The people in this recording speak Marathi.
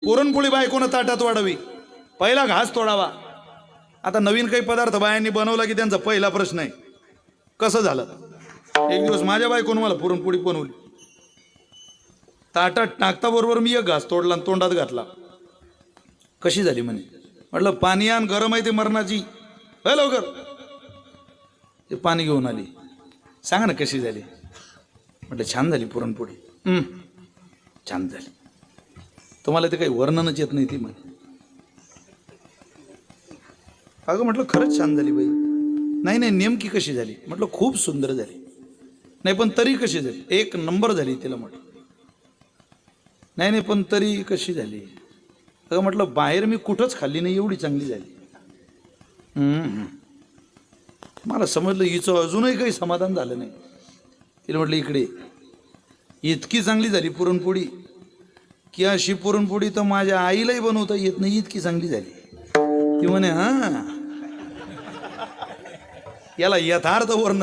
पुरणपोळी बायकोनं ताटात वाढावी, पहिला घास तोडावा. आता नवीन काही पदार्थ बायांनी बनवला की त्यांचा पहिला प्रश्न आहे कसं झालं. एक दिवस माझ्या बायकोनं मला पुरणपोळी बनवली, ताटात टाकता बरोबर मी एक घास तोडला आणि तोंडात घातला. कशी झाली म्हणे. म्हटलं पाणी आण, गरम आहे ते मरणाची, हे लवकर. ते पाणी घेऊन आली. सांगा ना कशी झाली. म्हटलं छान झाली पुरणपोळी. छान झाली. तुम्हाला ते काही वर्णनच येत नाही ती म्हणे. अगं म्हटलं खरंच छान झाली बाई. नाही नाही नेमकी कशी झाली. म्हटलं खूप सुंदर झाली. नाही पण तरी कशी झाली. एक नंबर झाली तिला. म्हटलं नाही नाही पण तरी कशी झाली. अगं म्हटलं बाहेर मी कुठंच खाल्ली नाही, एवढी चांगली झाली. मला समजलं हिचं अजूनही काही समाधान झालं नाही. तिला म्हटलं इकडे, इतकी चांगली झाली पुरणपोळी की अशी पुरणपोळी तर माझ्या आईलाही बनवता येत नाही, इतकी चांगली झाली. ती म्हणे हा, याला यथार्थ वर्णन